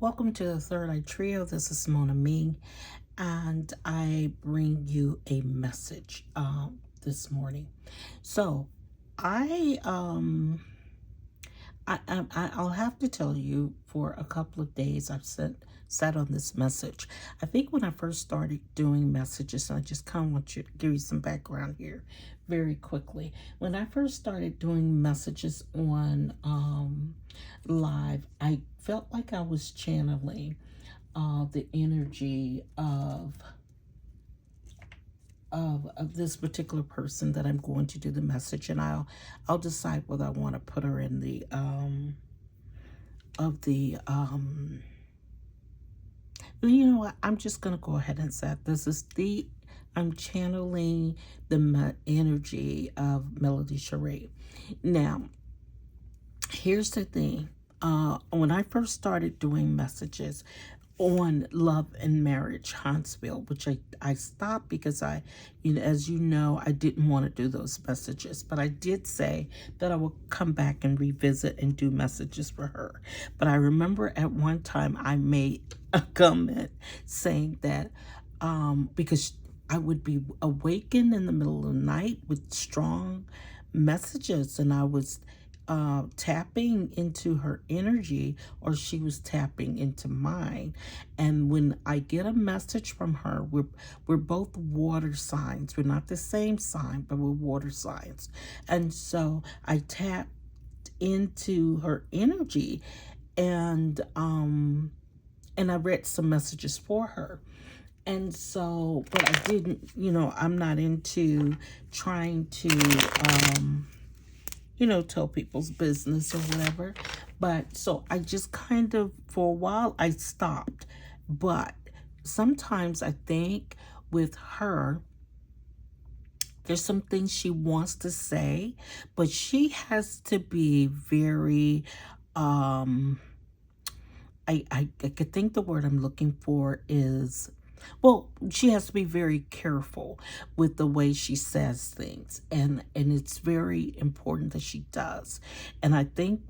Welcome to the Third Eye Trio. This is Mona Ming, and I bring you a message this morning. So, I I'll have to tell you, for a couple of days I've sat on this message. I think when I first started doing messages, and I just kind of want to give you some background here very quickly. When I first started doing messages on live, I felt like I was channeling the energy of this particular person that I'm going to do the message, and I'll decide whether I want to put her in the you know what, I'm just gonna go ahead and say this is the I'm channeling the energy of Melody Charade. Now, here's the thing. When I first started doing messages on love and marriage, Huntsville, which I stopped because as you know, I didn't want to do those messages, but I did say that I would come back and revisit and do messages for her. But I remember at one time I made a comment saying that because I would be awakened in the middle of the night with strong messages, and I was tapping into her energy, or she was tapping into mine. And when I get a message from her, we're both water signs. We're not the same sign, but we're water signs. And so I tapped into her energy, and I read some messages for her. And so, but I didn't, I'm not into trying to tell people's business or whatever. But so I just kind of, for a while, I stopped. But sometimes I think with her, there's some things she wants to say, but she has to be very, I could think the word I'm looking for is, well, she has to be very careful with the way she says things, and it's very important that she does. And I think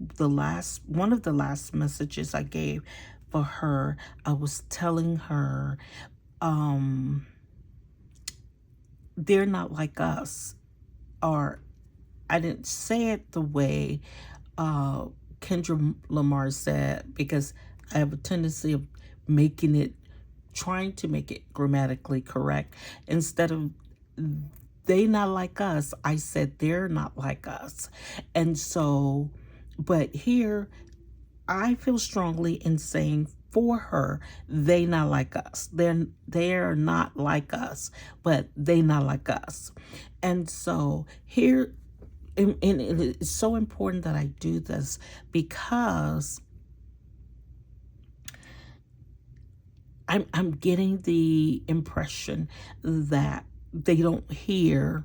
one of the last messages I gave for her, I was telling her, they're not like us, or I didn't say it the way Kendra Lamar said, because I have a tendency of trying to make it grammatically correct. Instead of they not like us, I said they're not like us. And so, but here, I feel strongly in saying for her, they not like us. They're not like us, but they not like us. And so here, and it's so important that I do this, because I'm getting the impression that they don't hear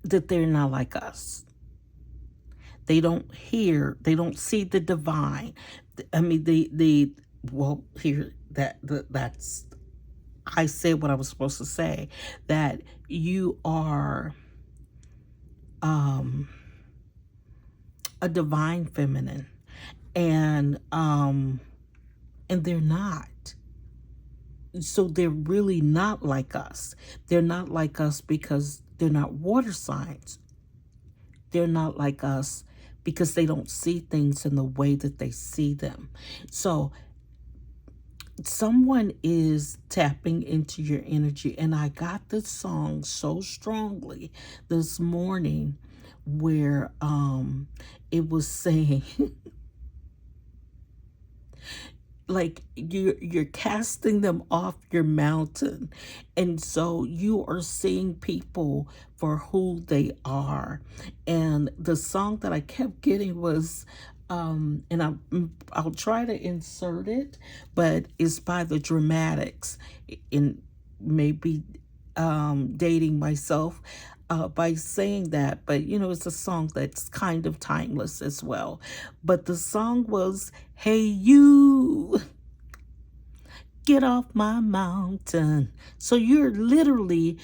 that they're not like us. They don't see the divine. I mean, that's, I said what I was supposed to say, that you are a divine feminine, and they're not. So they're really not like us. They're not like us because they're not water signs. They're not like us because they don't see things in the way that they see them. So someone is tapping into your energy. And I got this song so strongly this morning where it was saying, like, you're casting them off your mountain, and so you are seeing people for who they are. And the song that I kept getting was and I'll try to insert it, but it's by the Dramatics, in maybe dating myself by saying that, but it's a song that's kind of timeless as well. But the song was, "Hey you, get off my mountain." So you're literally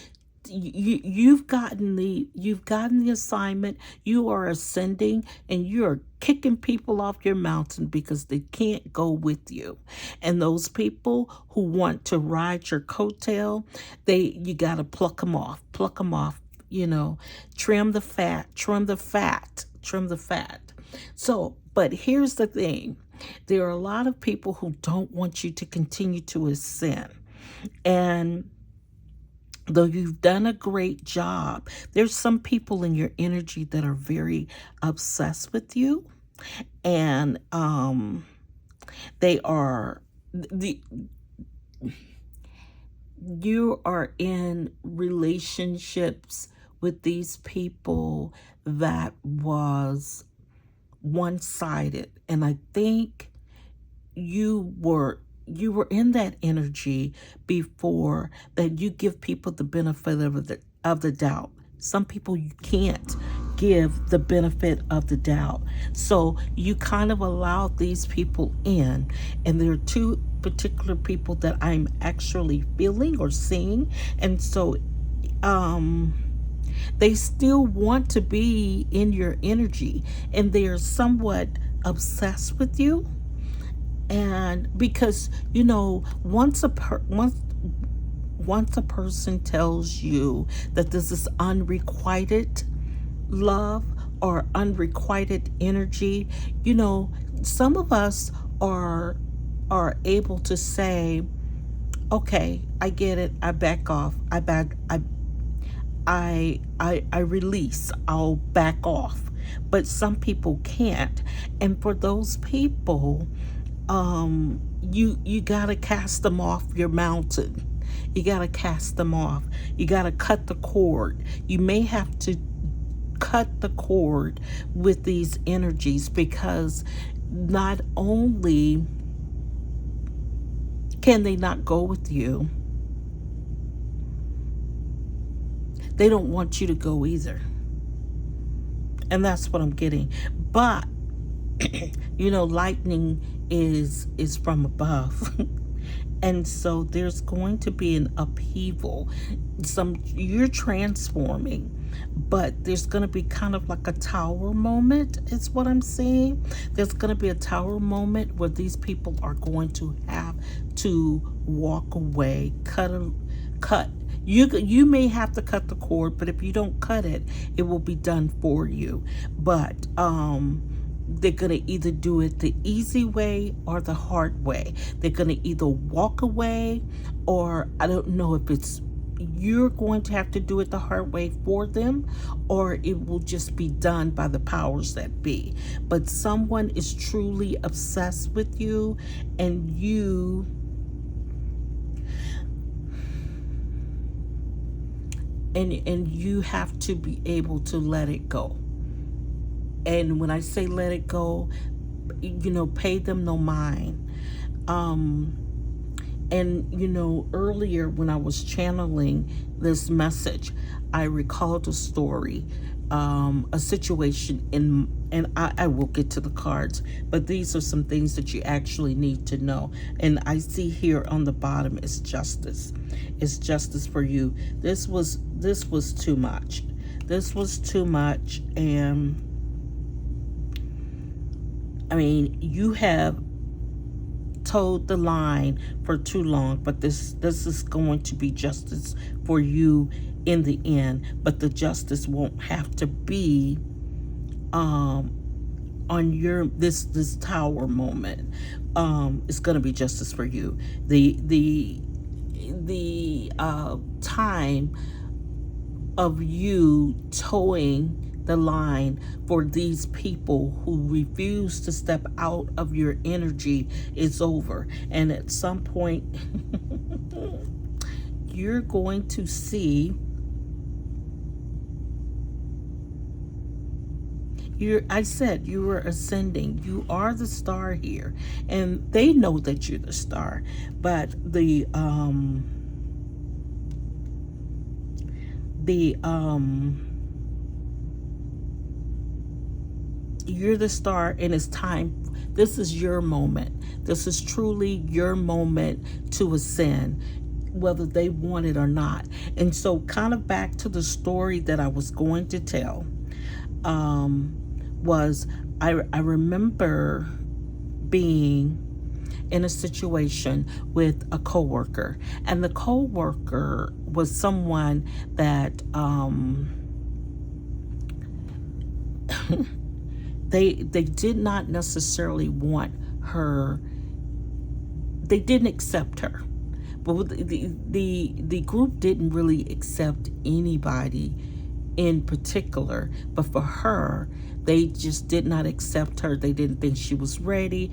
you've gotten the assignment. You are ascending, and you're kicking people off your mountain because they can't go with you. And those people who want to ride your coattail, you got to pluck them off, trim the fat, trim the fat, trim the fat. So, but here's the thing. There are a lot of people who don't want you to continue to ascend. And though you've done a great job, there's some people in your energy that are very obsessed with you. And they are the you are in relationships with these people that was one-sided. And I think you were in that energy before, that you give people the benefit of the doubt. Some people you can't give the benefit of the doubt. So you kind of allow these people in. And there are two particular people that I'm actually feeling or seeing. And so they still want to be in your energy, and they are somewhat obsessed with you. And because once a person tells you that this is unrequited love or unrequited energy, some of us are able to say, okay, I get it, I back off, I release, I'll back off. But some people can't. And for those people, you gotta cast them off your mountain. You gotta cast them off. You gotta cut the cord. You may have to cut the cord with these energies, because not only can they not go with you, they don't want you to go either. And that's what I'm getting. But lightning is from above. And so there's going to be an upheaval. You're transforming, but there's going to be kind of like a tower moment, is what I'm saying. There's going to be a tower moment where these people are going to have to walk away, cut. You may have to cut the cord, but if you don't cut it, it will be done for you. But they're going to either do it the easy way or the hard way. They're going to either walk away, or I don't know if you're going to have to do it the hard way for them, or it will just be done by the powers that be. But someone is truly obsessed with you, and you have to be able to let it go. And when I say let it go, pay them no mind. Earlier when I was channeling this message, I recalled a story, a situation and I will get to the cards, but these are some things that you actually need to know. And I see here on the bottom is justice. It's justice for you. This was too much. This was too much. And I mean, you have toed the line for too long, but this is going to be justice for you in the end. But the justice won't have to be on your this tower moment. It's going to be justice for you. The time of you towing the line for these people who refuse to step out of your energy is over. And at some point, you're going to see I said you were ascending. You are the star here, and they know that you're the star. But you're the star, and it's time. This is your moment. This is truly your moment to ascend. whether they want it or not. And so, kind of back to the story that I was going to tell, was I remember being in a situation with a coworker, and the coworker was someone that they did not necessarily want her. They didn't accept her, but the group didn't really accept anybody in particular. But for her, they just did not accept her. They didn't think she was ready.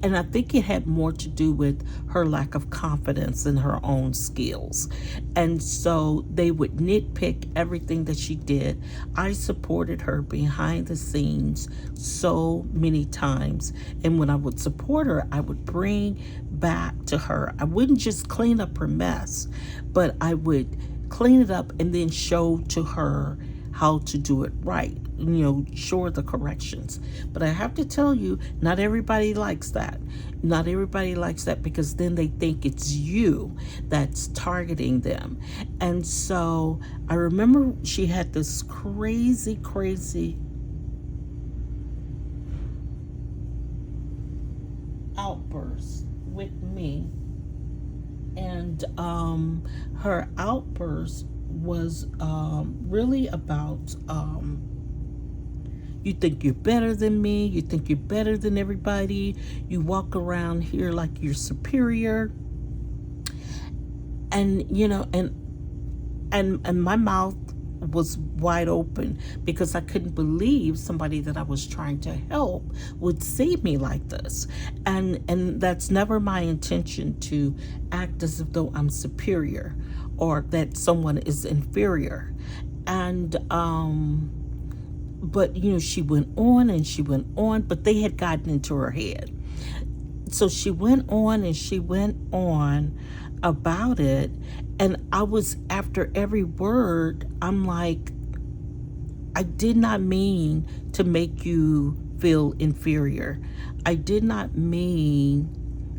And I think it had more to do with her lack of confidence in her own skills. And so they would nitpick everything that she did. I supported her behind the scenes so many times. And when I would support her, I would bring back to her. I wouldn't just clean up her mess, but I would clean it up and then show to her how to do it right, show her the corrections. But I have to tell you, not everybody likes that. Not everybody likes that, because then they think it's you that's targeting them. And so I remember she had this crazy outburst with me. And her outburst was really about, you think you're better than me, you think you're better than everybody, you walk around here like you're superior. And and my mouth was wide open, because I couldn't believe somebody that I was trying to help would see me like this. And that's never my intention, to act as if though I'm superior or that someone is inferior. And but she went on and she went on, but they had gotten into her head. So she went on and she went on about it. And I was, after every word, I'm like, I did not mean to make you feel inferior. I did not mean,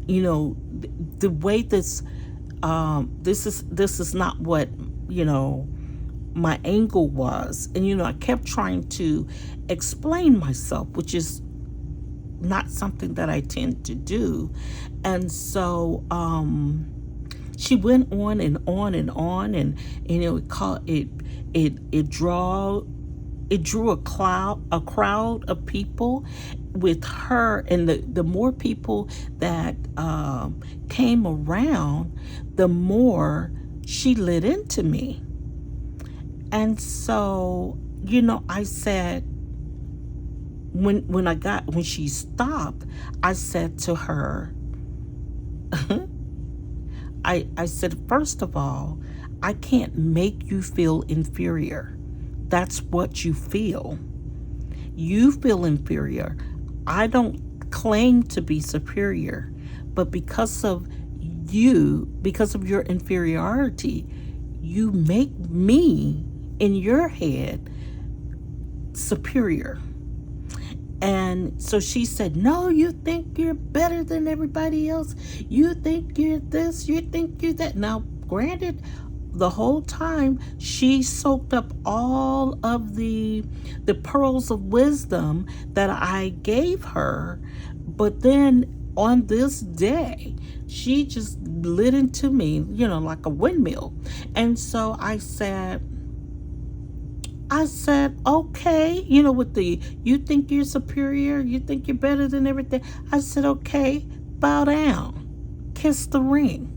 the way this is not what, my angle was. And, I kept trying to explain myself, which is not something that I tend to do. And so, she went on and on and on, and it drew a crowd of people with her. And the more people that came around, the more she lit into me. And so, I said, when she stopped, I said to her, I said, first of all, I can't make you feel inferior. That's what you feel. You feel inferior. I don't claim to be superior, but because of your inferiority, you make me, in your head, superior. And so she said, no, you think you're better than everybody else. You think you're this, you think you're that. Now, granted, the whole time she soaked up all of the pearls of wisdom that I gave her. But then on this day, she just lit into me, like a windmill. And so I said, okay, with you think you're superior, you think you're better than everything. I said, okay, bow down, kiss the ring.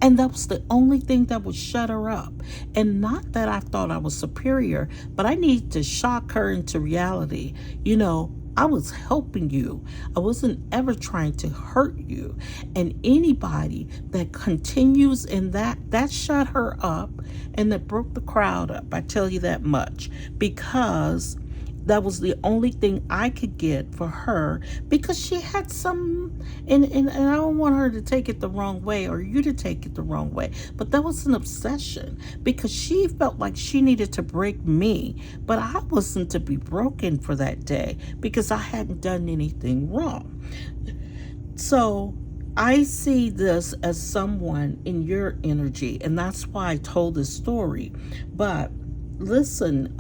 And that was the only thing that would shut her up. And not that I thought I was superior, but I needed to shock her into reality. I was helping you. I wasn't ever trying to hurt you. And anybody that continues in that shut her up, and that broke the crowd up. I tell you that much, because that was the only thing I could get for her, because she had some, and I don't want her to take it the wrong way, or you to take it the wrong way, but that was an obsession, because she felt like she needed to break me, but I wasn't to be broken for that day, because I hadn't done anything wrong. So I see this as someone in your energy, and that's why I told this story. But listen,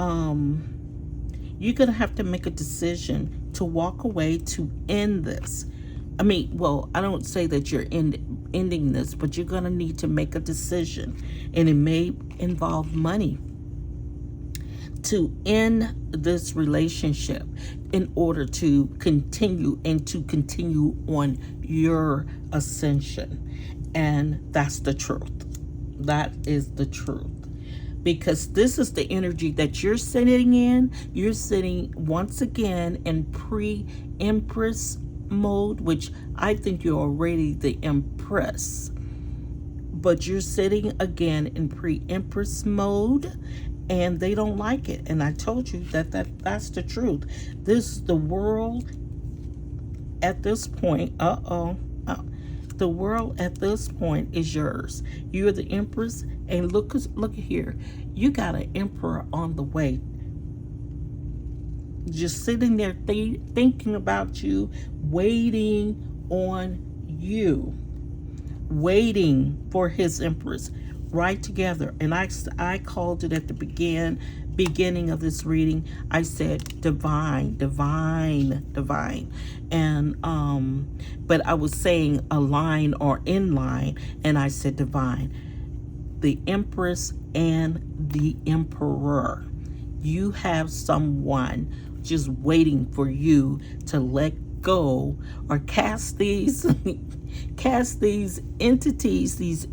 you're going to have to make a decision to walk away to end this. I mean, well, I don't say that you're ending this, but you're going to need to make a decision, and it may involve money to end this relationship in order to continue and to continue on your ascension. And that's the truth. That is the truth. Because this is the energy that you're sitting in. You're sitting once again in pre-Empress mode, which I think you're already the Empress. But you're sitting again in pre-Empress mode, and they don't like it. And I told you that's the truth. The world at this point, the world at this point is yours. You're the Empress, and look here. You got an emperor on the way, just sitting there thinking about you, waiting on you, waiting for his empress. Right together. And I called it at the beginning of this reading. I said divine, divine, divine. And but I was saying align or in line, and I said divine. The Empress and the Emperor. You have someone just waiting for you to let go or cast these entities, these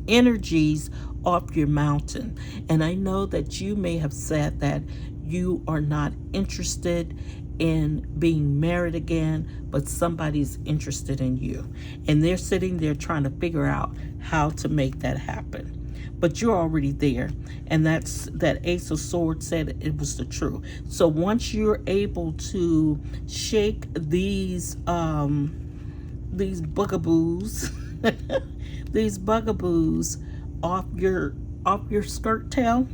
energies off your mountain. And I know that you may have said that you are not interested in being married again, but somebody's interested in you, and they're sitting there trying to figure out how to make that happen. But you're already there, and that Ace of Swords said it was the truth. So once you're able to shake these bugaboos these bugaboos off your skirt tail,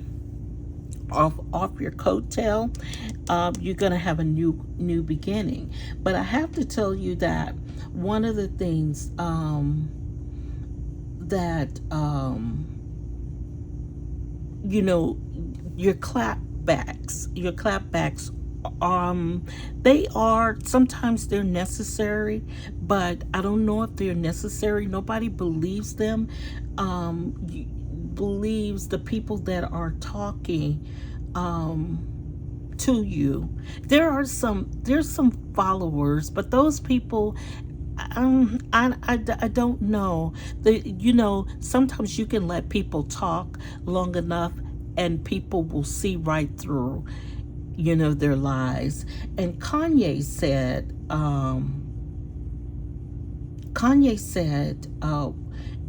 off your coat tail, you're gonna have a new beginning. But I have to tell you that one of the things that you know, your clapbacks, they are, sometimes they're necessary, but I don't know if they're necessary. Nobody believes them. Believes the people that are talking to you. There's some followers, but those people, I don't know. Sometimes you can let people talk long enough and people will see right through, their lies. And Kanye said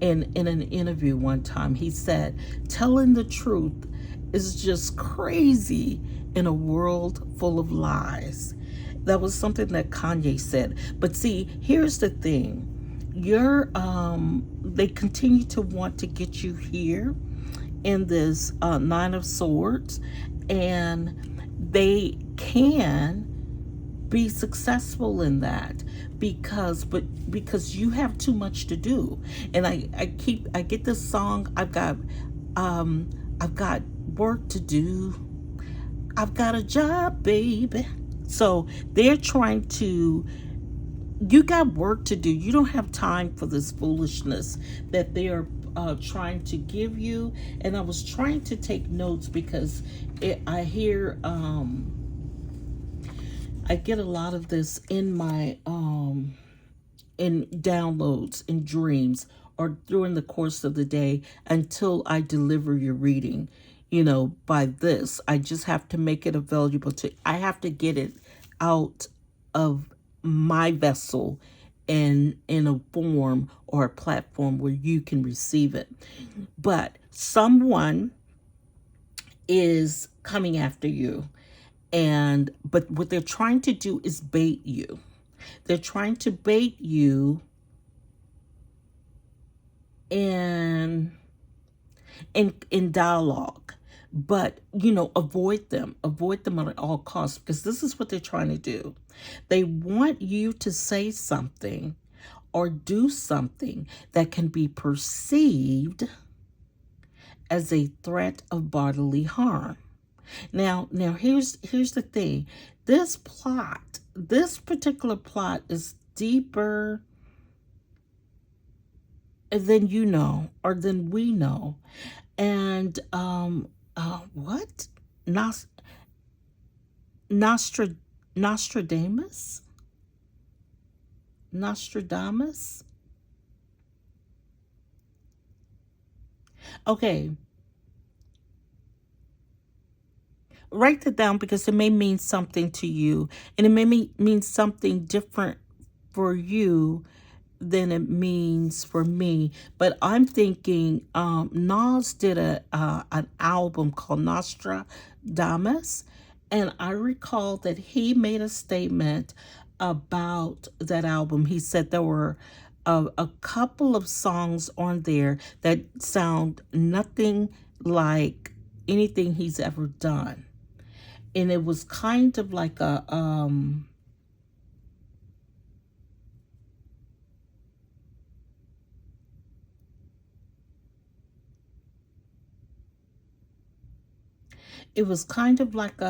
in an interview one time, he said, telling the truth is just crazy in a world full of lies. That was something that Kanye said. But see, here's the thing. They continue to want to get you here in this Nine of Swords, and they can be successful in that because you have too much to do. And I get this song, I've got work to do. I've got a job, baby. So they're trying to, you got work to do. You don't have time for this foolishness that they are trying to give you. And I was trying to take notes because I hear, I get a lot of this in my, in downloads, in dreams, or during the course of the day until I deliver your reading. By this, I just have to make it available I have to get it out of my vessel in a form or a platform where you can receive it. But someone is coming after you, but what they're trying to do is bait you. They're trying to bait you in dialogue. But, avoid them at all costs, because this is what they're trying to do. They want you to say something or do something that can be perceived as a threat of bodily harm. Now here's the thing. This particular plot is deeper than you know or than we know. And what? Nostra Nostradamus? Nostradamus? Okay, write that down because it may mean something to you, and it may mean something different for you than it means for me. But I'm thinking Nas did an album called Nostradamus, and I recall that he made a statement about that album. He said there were a couple of songs on there that sound nothing like anything he's ever done. And it was kind of like a it was kind of like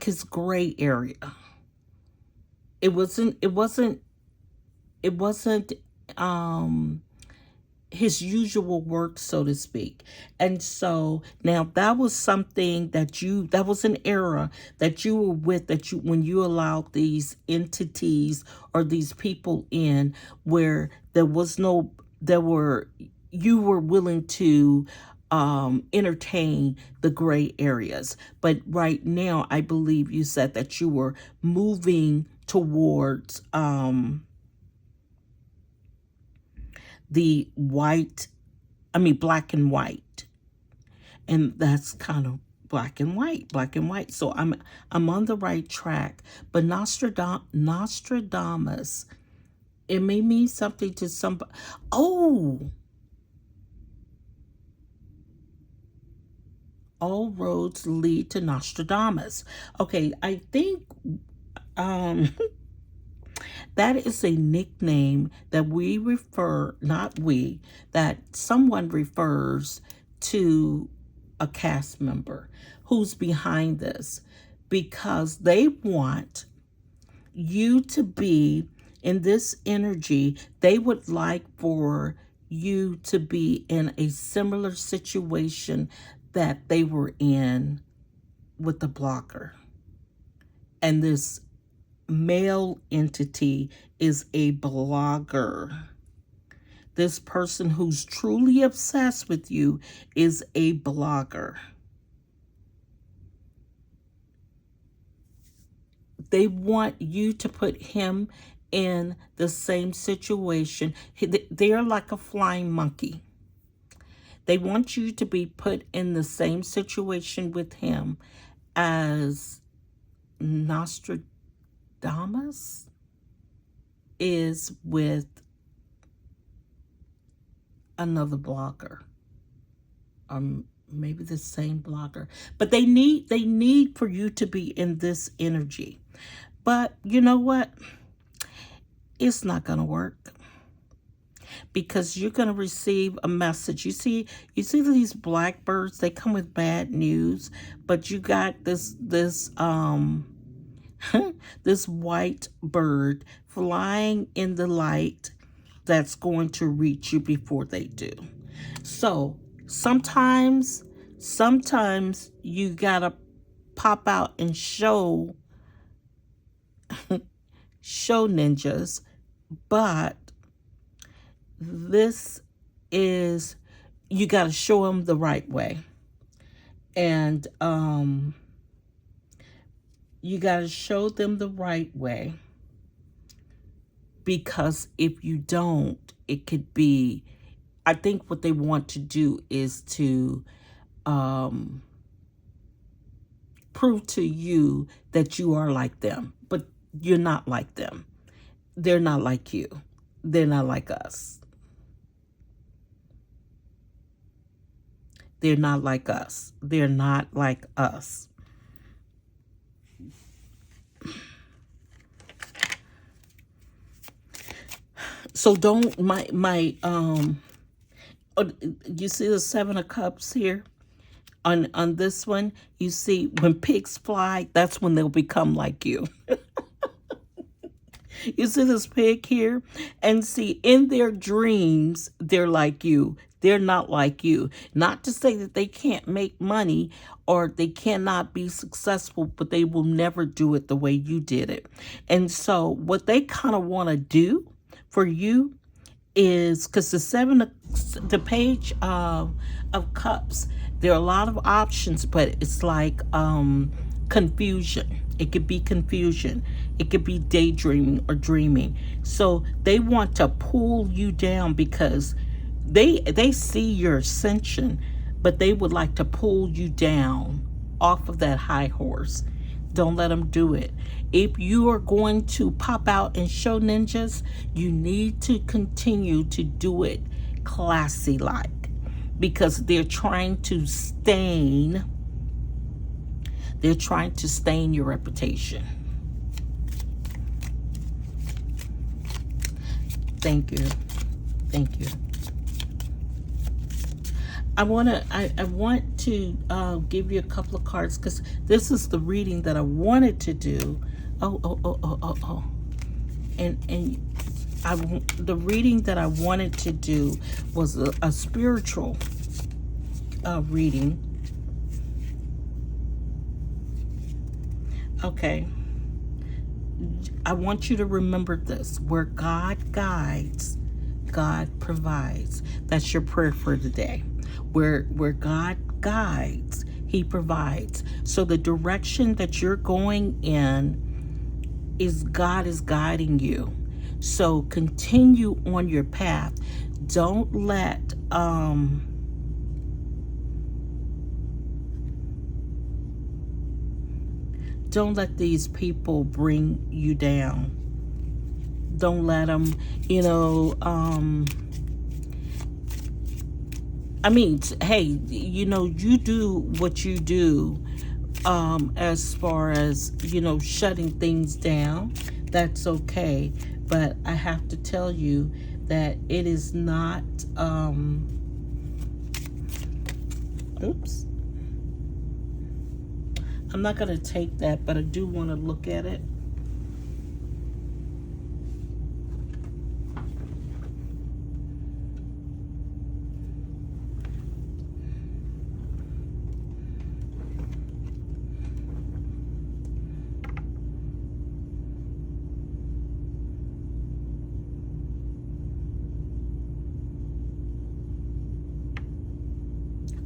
his gray area. It wasn't um his usual work, so to speak. And so now that was something that was an era that you were with, that you, when you allowed these entities or these people in, where there was no, there were, you were willing to entertain the gray areas. But right now, I believe you said that you were moving towards the white, I mean, black and white. And that's kind of black and white, black and white. So I'm on the right track. But Nostradamus, it may mean something to somebody. Oh, all roads lead to Nostradamus. Okay, I think um that is a nickname that we refer, not we, that someone refers to a cast member who's behind this, because they want you to be in this energy. They would like for you to be in a similar situation that they were in with the blocker. And this male entity is a blogger. This person who's truly obsessed with you is a blogger. They want you to put him in the same situation. They're like a flying monkey. They want you to be put in the same situation with him as Nostradamus is with another blogger, maybe the same blogger. But they need for you to be in this energy. But you know what? It's not going to work, because you're going to receive a message. You see these blackbirds, they come with bad news, but you got this this white bird flying in the light that's going to reach you before they do. So sometimes you gotta pop out and show ninjas, but this is, you gotta show them the right way. And you gotta show them the right way, because if you don't, it could be, I think what they want to do is to prove to you that you are like them, but you're not like them. They're not like you. They're not like us. They're not like us. They're not like us. So don't you see the 7 of Cups here? On this one, you see when pigs fly, that's when they'll become like you. You see this pig here? And see, in their dreams, they're like you. They're not like you. Not to say that they can't make money or they cannot be successful, but they will never do it the way you did it. And so what they kind of want to do for you is, because the page of cups, there are a lot of options, but it's like confusion. It could be confusion. It could be daydreaming or dreaming. So they want to pull you down because they see your ascension, but they would like to pull you down off of that high horse. Don't let them do it. If you are going to pop out and show ninjas, you need to continue to do it classy like, because they're trying to stain your reputation. Thank you. Thank you. I want to give you a couple of cards, because this is the reading that I wanted to do. The reading that I wanted to do was a spiritual reading. Okay. I want you to remember this: where God guides, God provides. That's your prayer for today. Where God guides, He provides. So the direction that you're going in is God is guiding you. So continue on your path. Don't let these people bring you down. Don't let them, hey, you do what you do as far as, shutting things down. That's okay. But I have to tell you that it is not, oops. I'm not going to take that, but I do want to look at it.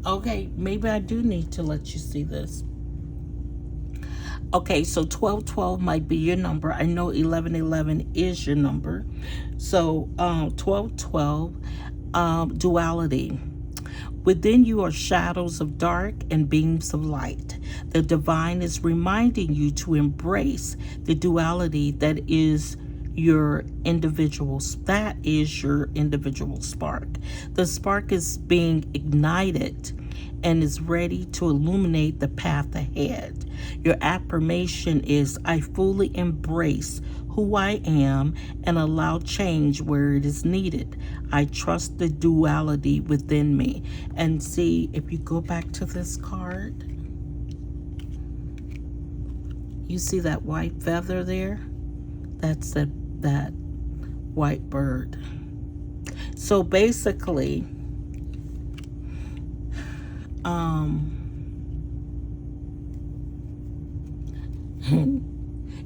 Okay, maybe I do need to let you see this. Okay, so 1212 might be your number. I know 1111 is your number. So 1212, duality. Within you are shadows of dark and beams of light. The divine is reminding you to embrace the duality that is your individual spark. The spark is being ignited and is ready to illuminate the path ahead. Your affirmation is, I fully embrace who I am and allow change where it is needed. I trust the duality within me. And see, if you go back to this card, you see that white feather there? That's that white bird. So basically,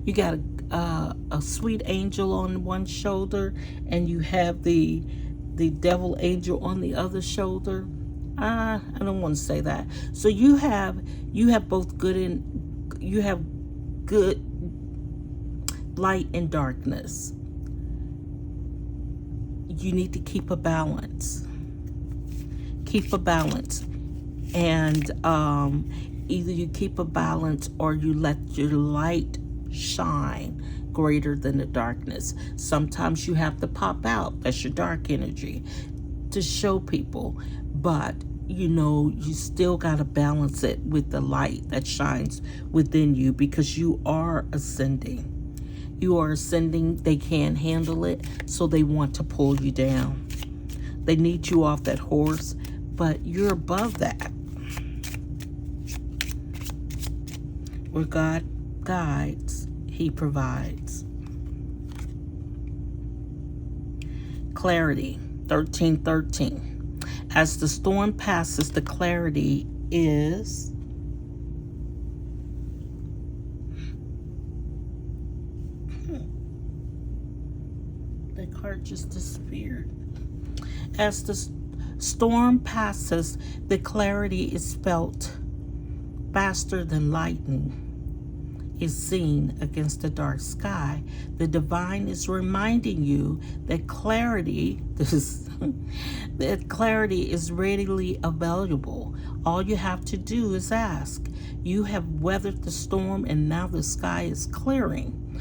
you got a sweet angel on one shoulder, and you have the devil angel on the other shoulder. I don't want to say that. So you have both good and you have good light and darkness. You need to keep a balance. Keep a balance. And either you keep a balance or you let your light shine greater than the darkness. Sometimes you have to pop out. That's your dark energy to show people. But, you still got to balance it with the light that shines within you, because you are ascending. You are ascending. They can't handle it, so they want to pull you down. They need you off that horse, but you're above that. Where God guides, He provides. Clarity, 13:13. As the storm passes, the clarity is that card just disappeared. As the storm passes, the clarity is felt faster than lightning is seen against the dark sky. The divine is reminding you that clarity, that clarity is readily available. All you have to do is ask. You have weathered the storm and now the sky is clearing.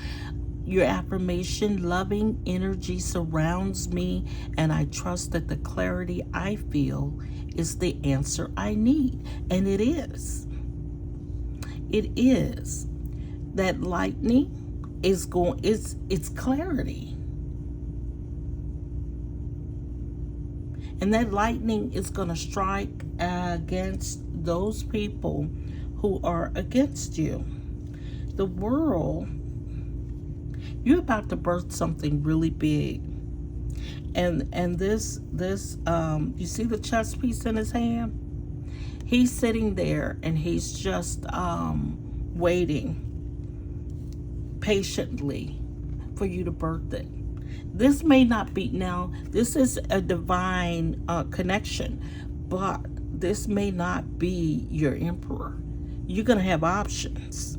Your affirmation, loving energy surrounds me, and I trust that the clarity I feel is the answer I need. And it is. It is. That lightning is it's clarity. And that lightning is going to strike against those people who are against you. The world, you're about to birth something really big. And this you see the chess piece in his hand? He's sitting there and he's just waiting patiently for you to birth it. This may not be, now this is a divine connection, but this may not be your emperor. You're gonna have options.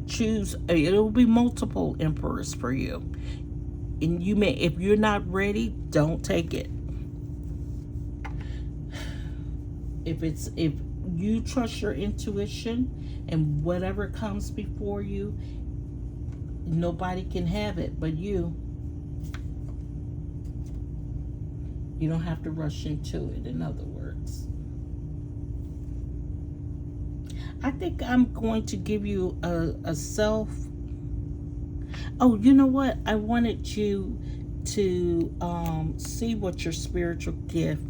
Choose. It'll be multiple emperors for you, and you may, if you're not ready, don't take it. If you trust your intuition and whatever comes before you, nobody can have it but you. You don't have to rush into it, in other words. I think I'm going to give you a self. Oh, you know what? I wanted you to see what your spiritual gift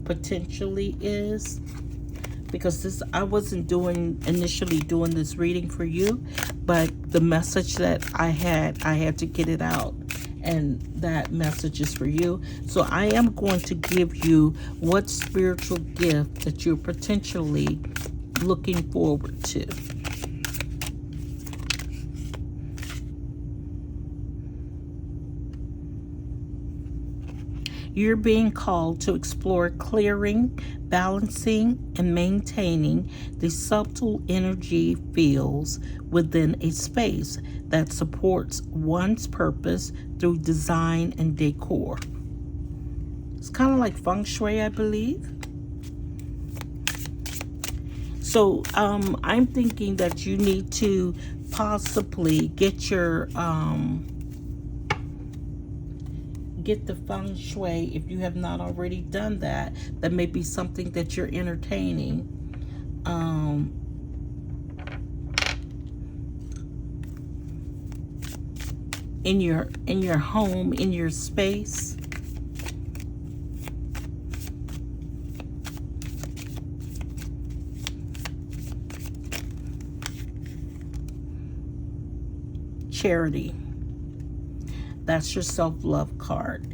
potentially is, because I wasn't initially doing this reading for you, but the message that I had to get it out, and that message is for you. So I am going to give you what spiritual gift that you're potentially looking forward to. You're being called to explore clearing, balancing, and maintaining the subtle energy fields within a space that supports one's purpose through design and decor. It's kind of like feng shui, I believe. So I'm thinking that you need to possibly get your get the feng shui. If you have not already done that, that may be something that you're entertaining. In your home, in your space. Charity. That's your self-love card.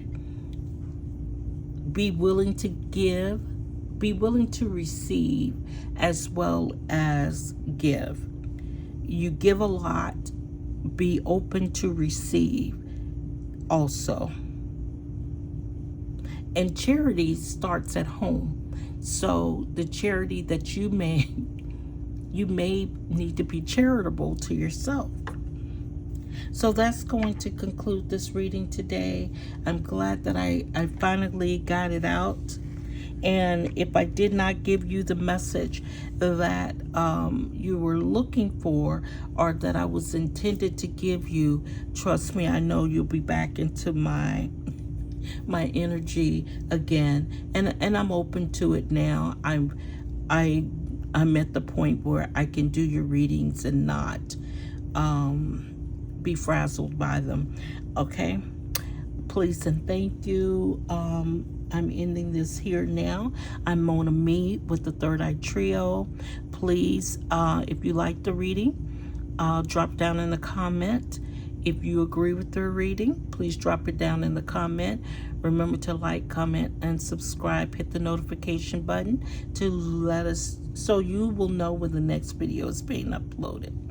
Be willing to give, be willing to receive, as well as give. You give a lot, be open to receive also. And charity starts at home. So the charity that you may need to be charitable to yourself. So that's going to conclude this reading today. I'm glad that I finally got it out. And if I did not give you the message that you were looking for, or that I was intended to give you, trust me, I know you'll be back into my energy again. And I'm open to it now. I'm at the point where I can do your readings and not be frazzled by them. Okay, please and thank you. I'm ending this here now. I'm Mona Me with the Third Eye Trio. Please, if you like the reading, drop down in the comment. If you agree with the reading, please drop it down in the comment. Remember to like, comment, and subscribe. Hit the notification button to let us, so you will know when the next video is being uploaded.